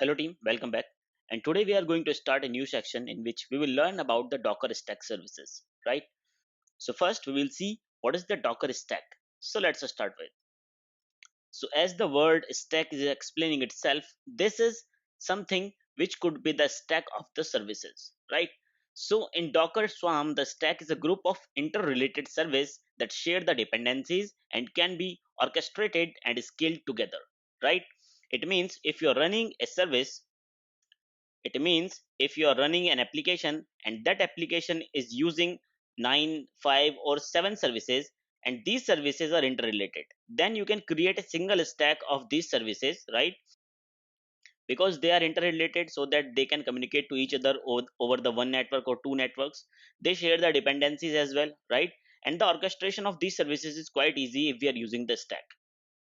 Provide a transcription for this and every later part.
Hello team, welcome back. And today we are going to start a new section in which we will learn about the Docker Stack services, right? So first we will see what is the Docker Stack. So let's start with. So as the word stack is explaining itself, this is something which could be the stack of the services, right? So in Docker Swarm, the stack is a group of interrelated services that share the dependencies and can be orchestrated and scaled together, right? It means if you're running a service, it means if you are running an application and that application is using 9, 5, or 7 services, and these services are interrelated, then you can create a single stack of these services, right? Because they are interrelated so that they can communicate to each other over the one network or two networks. They share the dependencies as well, right? And the orchestration of these services is quite easy if we are using the stack.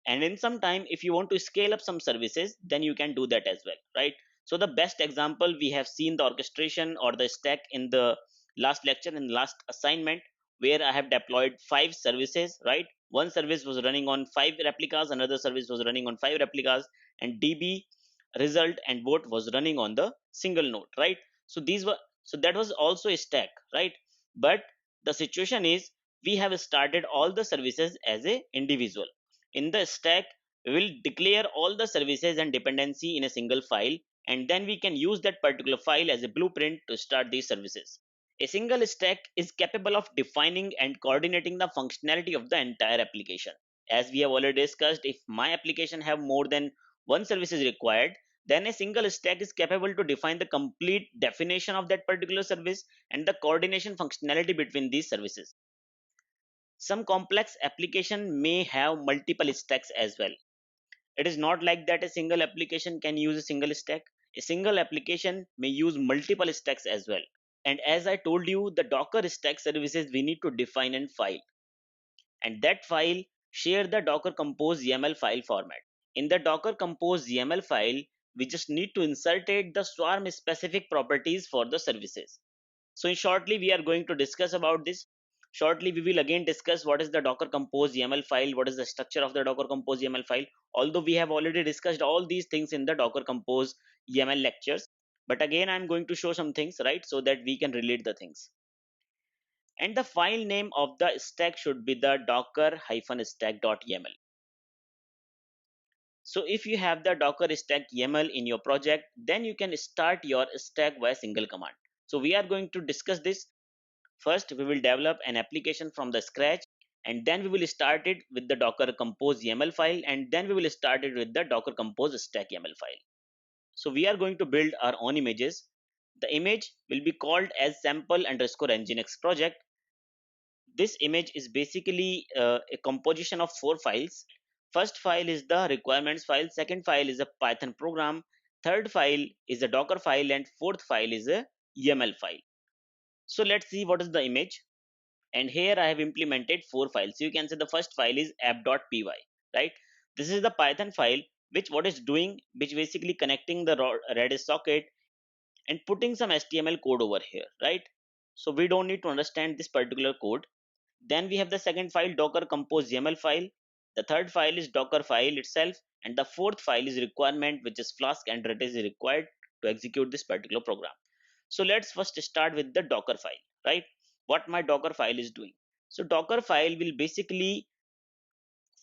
And in some time, if you want to scale up some services, then you can do that as well, right? So the best example, we have seen the orchestration or the stack in the last lecture, in the last assignment, where I have deployed 5 services, right? One service was running on 5 replicas, another service was running on 5 replicas, and db result and vote was running on the single node, right? So that was also a stack, right? But the situation is, we have started all the services as a individual. In the stack, we will declare all the services and dependency in a single file, and then we can use that particular file as a blueprint to start these services. A single stack is capable of defining and coordinating the functionality of the entire application. As we have already discussed, if my application have more than one service is required, then a single stack is capable to define the complete definition of that particular service and the coordination functionality between these services. Some complex application may have multiple stacks as well. It is not like that a single application can use a single stack. A single application may use multiple stacks as well. And as I told you, the Docker stack services we need to define and file. And that file share the Docker Compose YAML file format. In the Docker Compose YAML file, we just need to insert it the swarm specific properties for the services. So in shortly, we are going to discuss about this. Shortly, we will again discuss what is the Docker Compose YAML file, what is the structure of the Docker Compose YAML file. Although we have already discussed all these things in the Docker Compose YAML lectures, but again, I'm going to show some things, right, so that we can relate the things. And the file name of the stack should be the docker-stack.yaml. So if you have the Docker stack YAML in your project, then you can start your stack by a single command. So we are going to discuss this. First, we will develop an application from the scratch, and then we will start it with the Docker Compose YAML file, and then we will start it with the Docker Compose stack YAML file. So we are going to build our own images. The image will be called as sample underscore nginx project. This image is basically a composition of 4 files. First file is the requirements file, second file is a Python program, third file is a Docker file, and fourth file is a YAML file. So let's see what is the image. And here I have implemented 4 files. So you can say the first file is app.py, right? This is the Python file which what is doing, which basically connecting the Redis socket and putting some HTML code over here, right? So we don't need to understand this particular code. Then we have the second file, Docker Compose YAML file. The third file is Docker file itself, and the fourth file is requirement, which is Flask and Redis is required to execute this particular program. So let's first start with the Docker file, right? What my Docker file is doing. So Docker file will basically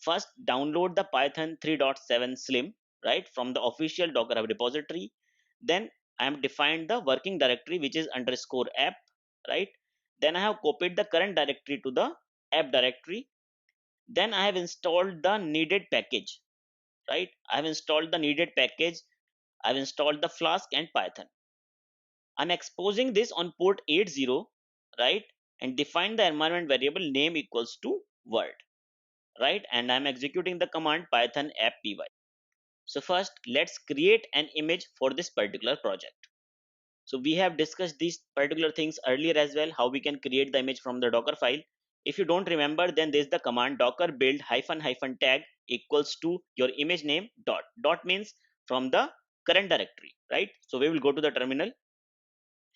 first download the Python 3.7 Slim, right, from the official Docker Hub repository. Then I am defined the working directory, which is underscore app, right? Then I have copied the current directory to the app directory. Then I have installed the needed package, right? I have installed the needed package. I've installed the Flask and Python. I'm exposing this on port 80, right? And define the environment variable name equals to world, right? And I'm executing the command python app.py. So first, let's create an image for this particular project. So we have discussed these particular things earlier as well, how we can create the image from the Docker file. If you don't remember, then there's the command docker build hyphen hyphen tag equals to your image name dot. Dot means from the current directory, right? So we will go to the terminal,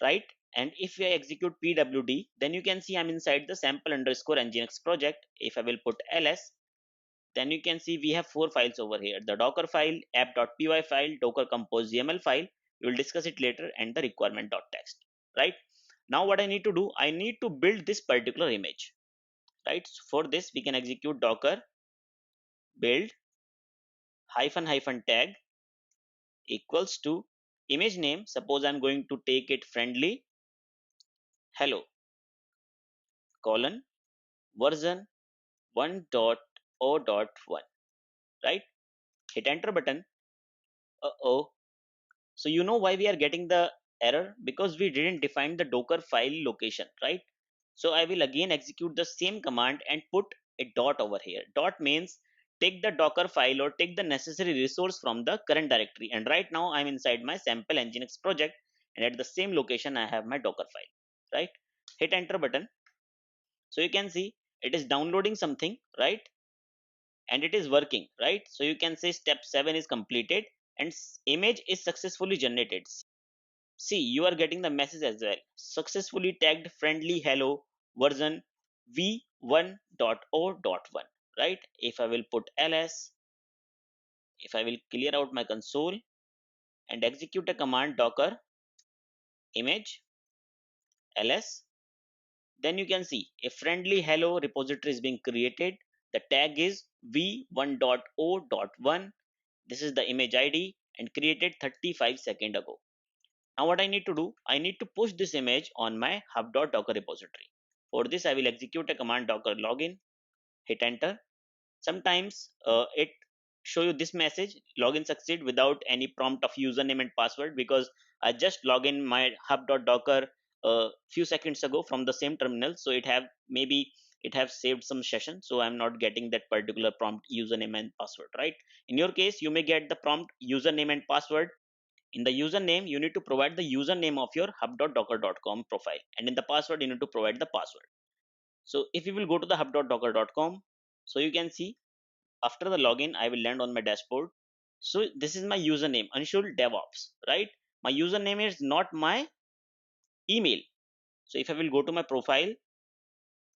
right? And if I execute pwd, then you can see I'm inside the sample underscore nginx project. If I will put ls, then you can see we have 4 files over here: the Docker file, app.py file, Docker compose YAML file. We will discuss it later, and the requirement.txt. Right now, what I need to do, I need to build this particular image. Right, so for this, we can execute Docker build hyphen tag equals to image name. Suppose I'm going to take it friendly hello colon version 1.0.1. Right, hit enter button. Oh, so you know why we are getting the error? Because we didn't define the Docker file location, right? So I will again execute the same command and put a dot over here. Dot means take the Docker file or take the necessary resource from the current directory. And right now I'm inside my sample nginx project, and at the same location I have my Docker file. Right, hit enter button. So you can see it is downloading something, right? And it is working, right? So you can say step 7 is completed and image is successfully generated. See, you are getting the message as well: successfully tagged friendly hello version v1.0.1. Right, if I will put ls, if I will clear out my console and execute a command docker image ls, then you can see a friendly hello repository is being created. The tag is v1.0.1. This is the image id and created 35 seconds ago. Now what I need to do, I need to push this image on my hub.docker repository. For this, I will execute a command docker login, hit enter. Sometimes it show you this message: login succeed, without any prompt of username and password, because I just log in my hub.docker a few seconds ago from the same terminal. So it have, maybe it have saved some session, so I'm not getting that particular prompt username and password. Right, in your case you may get the prompt username and password. In the username, you need to provide the username of your hub.docker.com profile, and in the password, you need to provide the password. So if you will go to the hub.docker.com, so you can see after the login, I will land on my dashboard. So this is my username, Anshul DevOps, right? My username is not my email. So if I will go to my profile,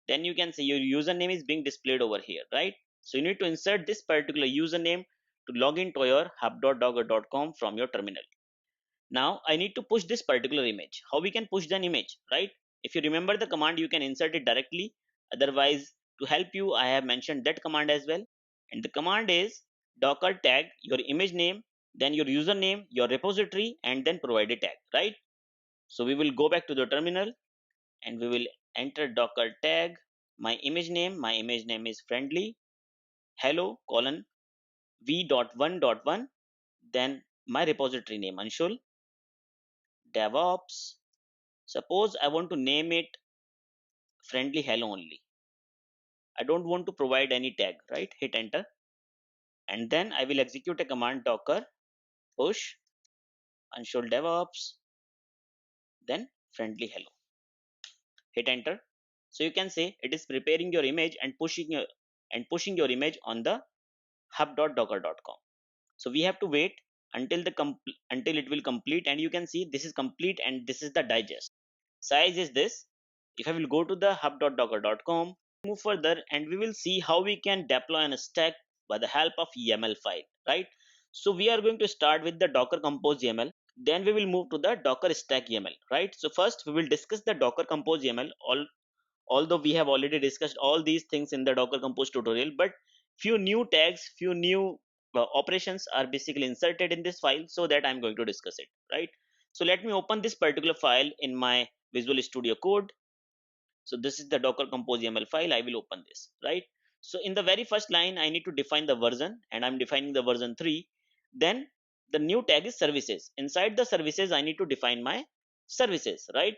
then you can see your username is being displayed over here, right? So you need to insert this particular username to log into your hub.docker.com from your terminal. Now I need to push this particular image. How we can push an image, right? If you remember the command, you can insert it directly. Otherwise, to help you, I have mentioned that command as well. And the command is docker tag your image name, then your username, your repository, and then provide a tag, right? So we will go back to the terminal and we will enter docker tag my image name. My image name is friendly hello colon v.1.1. Then my repository name Anshul DevOps. Suppose I want to name it friendly hello only. I don't want to provide any tag, right? Hit enter. And then I will execute a command docker push Anshul DevOps, then friendly hello. Hit enter. So you can say it is preparing your image and pushing your image on the hub.docker.com. So we have to wait until until it will complete, and you can see this is complete and this is the digest. Size is this. If I will go to the hub.docker.com, move further and we will see how we can deploy a stack by the help of YAML file, right? So we are going to start with the Docker Compose YAML. Then we will move to the Docker Stack YAML, right? So first we will discuss the Docker Compose YAML. Although we have already discussed all these things in the Docker Compose tutorial, but few new tags, few new operations are basically inserted in this file, so that I'm going to discuss it, right? So let me open this particular file in my Visual Studio Code. So this is the Docker Compose YAML file. I will open this, right? So in the very first line, I need to define the version, and I'm defining the version 3. Then the new tag is services. Inside the services, I need to define my services, right?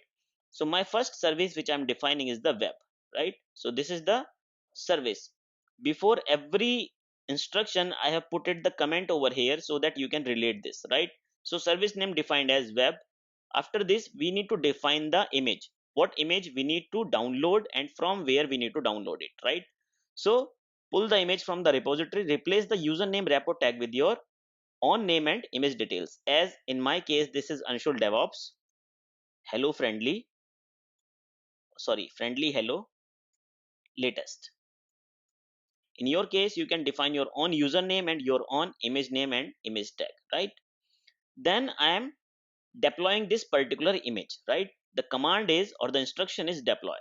So my first service which I'm defining is the web, right? So this is the service. Before every instruction, I have put it the comment over here so that you can relate this, right? So service name defined as web. After this, we need to define the image, what image we need to download and from where we need to download it, right? So pull the image from the repository, replace the username repo tag with your own name and image details. As in my case, this is Anshul DevOps hello friendly, sorry, friendly hello latest. In your case, you can define your own username and your own image name and image tag, right? Then I am deploying this particular image, right? The command is, or the instruction is deploy,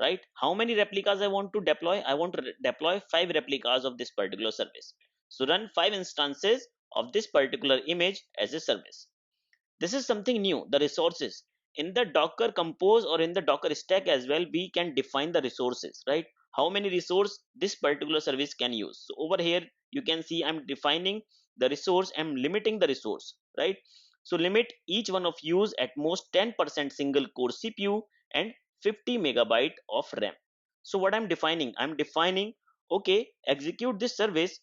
right? How many replicas I want to deploy? I want to deploy 5 replicas of this particular service. So run 5 instances of this particular image as a service. This is something new, the resources. In the Docker Compose or in the Docker Stack as well, we can define the resources, right? How many resource this particular service can use. So over here, you can see I'm defining the resource, I'm limiting the resource, right? So limit each one of use at most 10% single core CPU and 50 megabyte of RAM. So what I'm defining, okay, execute this service,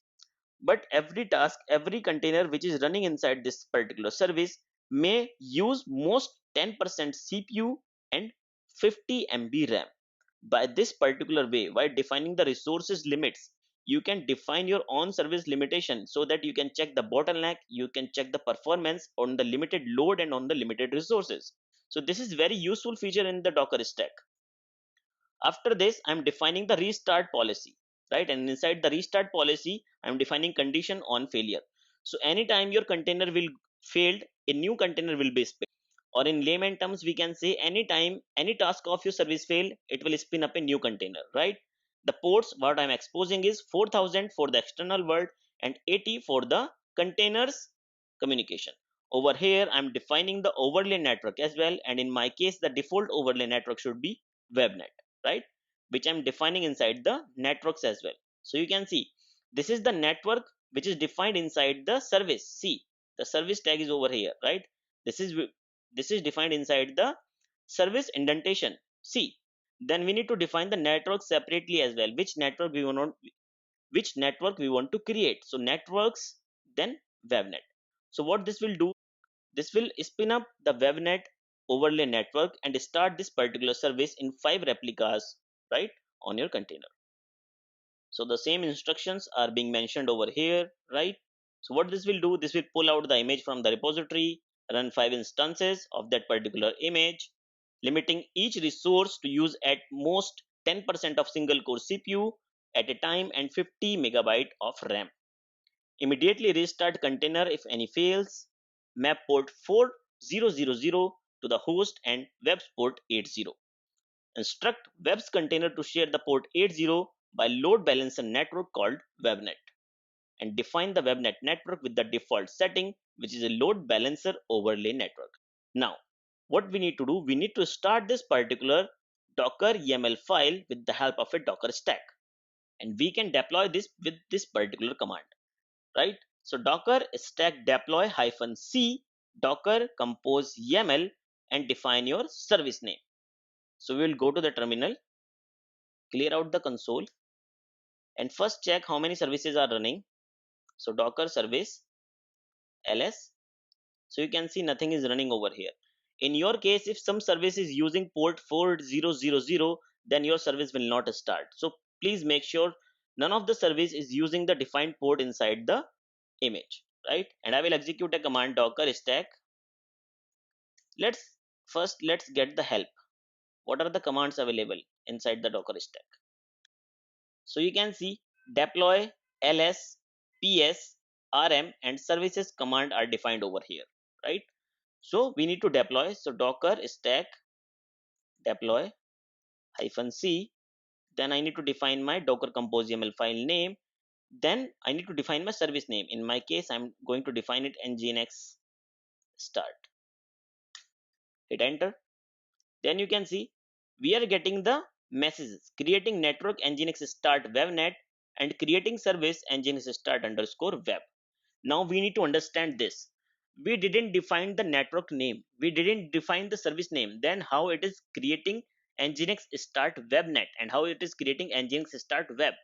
but every task, every container which is running inside this particular service may use most 10% CPU and 50 MB RAM. By this particular way, by defining the resources limits, you can define your own service limitation so that you can check the bottleneck, you can check the performance on the limited load and on the limited resources. So this is very useful feature in the Docker stack. After this, I'm defining the restart policy, right? And inside the restart policy, I'm defining condition on failure. So anytime your container will failed, a new container will be spin. Or in layman terms, we can say anytime any task of your service fail, it will spin up a new container, right? The ports what I'm exposing is 4000 for the external world and 80 for the containers communication. Over here, I'm defining the overlay network as well, and in my case, the default overlay network should be webnet, right? Which I'm defining inside the networks as well. So you can see this is the network which is defined inside the service. See, the service tag is over here, right? This is defined inside the service indentation. See, then we need to define the network separately as well. Which network we want to create. So networks, then webnet. So what this will do, this will spin up the webnet overlay network and start this particular service in 5 replicas, right, on your container. So the same instructions are being mentioned over here, right? So what this will do, this will pull out the image from the repository, run 5 instances of that particular image, limiting each resource to use at most 10% of single core CPU at a time and 50 megabyte of RAM. Immediately restart container if any fails. Map port 4000 to the host and web's port 80. Instruct web's container to share the port 80 by load balancer network called webnet, and define the webnet network with the default setting, which is a load balancer overlay network. Now, what we need to do, we need to start this particular Docker YAML file with the help of a Docker stack, and we can deploy this with this particular command, right? So Docker stack deploy -c Docker compose YAML and define your service name. So we will go to the terminal, clear out the console, and first check how many services are running. So Docker service ls. So you can see nothing is running over here. In your case, if some service is using port 4000, then your service will not start. So please make sure none of the service is using the defined port inside the image, right? And I will execute a command docker stack. Let's get the help. What are the commands available inside the Docker stack? So you can see deploy, ls, ps, rm and services command are defined over here, right? So we need to deploy. So docker stack deploy -c. Then I need to define my docker compose YAML file name. Then I need to define my service name. In my case, I'm going to define it nginx start. Hit enter. Then you can see we are getting the messages creating network nginx start webnet and creating service nginx start underscore web. Now we need to understand this. We didn't define the network name, we didn't define the service name, then how it is creating nginx start webnet and how it is creating nginx start web?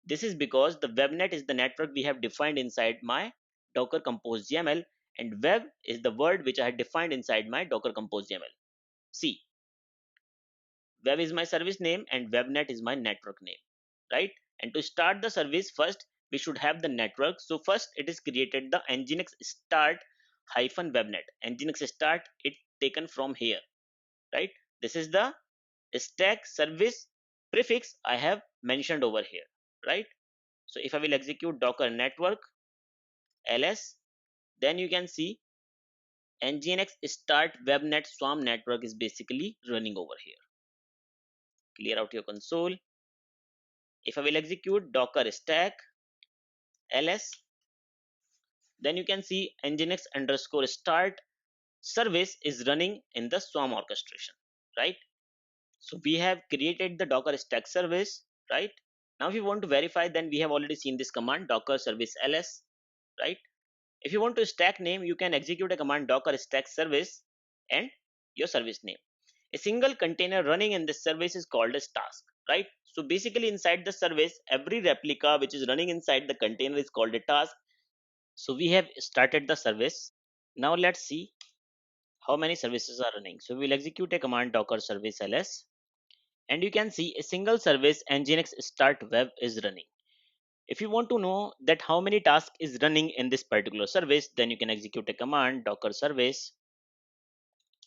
This is because the webnet is the network we have defined inside my docker compose YAML, and web is the word which I had defined inside my docker compose YAML. See, web is my service name and webnet is my network name, right? And to start the service, first we should have the network. So first it is created the nginx start hyphen webnet. Nginx start it taken from here, right? This is the stack service prefix I have mentioned over here, right? So if I will execute docker network ls, then you can see nginx start webnet swarm network is basically running over here. Clear out your console. If I will execute docker stack ls, then you can see nginx underscore start service is running in the swarm orchestration, right? So we have created the docker stack service, right? Now if you want to verify, then we have already seen this command docker service ls, right? If you want to stack name, you can execute a command docker stack service and your service name. A single container running in this service is called as task, right? So basically inside the service, every replica which is running inside the container is called a task. So we have started the service. Now let's see how many services are running. So we'll execute a command docker service ls, and you can see a single service nginx start web is running. If you want to know that how many tasks is running in this particular service, then you can execute a command docker service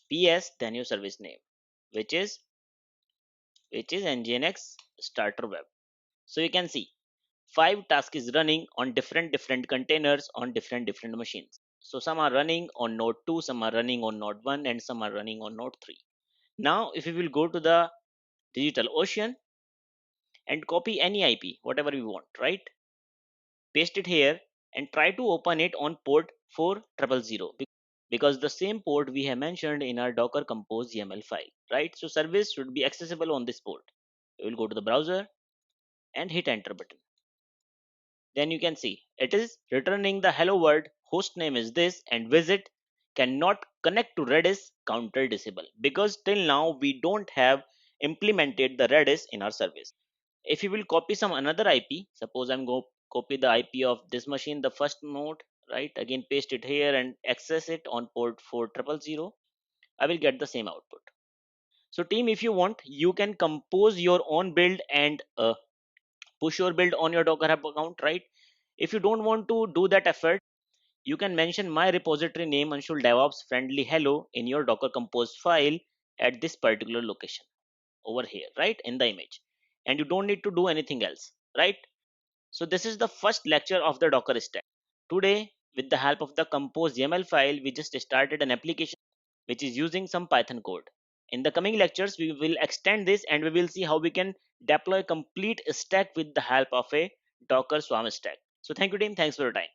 ps, then your service name, which is nginx starter web. So you can see 5 tasks is running on different containers on different machines. So some are running on node 2, some are running on node 1, and some are running on node 3. Now if we will go to the DigitalOcean and copy any IP, whatever we want, right? Paste it here and try to open it on port 4000, because the same port we have mentioned in our docker compose YAML file, right? So service should be accessible on this port. We will go to the browser and hit enter button. Then you can see it is returning the hello world, host name is this, and visit cannot connect to Redis, counter disable, because till now we don't have implemented the Redis in our service. If you will copy some another IP, suppose I'm going to copy the IP of this machine, the first node, right? Again, paste it here and access it on port 4000. I will get the same output. So team, if you want, you can compose your own build and push your build on your Docker Hub account, right? If you don't want to do that effort, you can mention my repository name Anshul DevOps friendly hello in your Docker Compose file at this particular location over here, right, in the image, and you don't need to do anything else, right? So this is the first lecture of the Docker stack. Today, with the help of the Compose YAML file, we just started an application which is using some Python code. In the coming lectures, we will extend this and we will see how we can deploy complete stack with the help of a Docker Swarm stack. So thank you team, thanks for your time.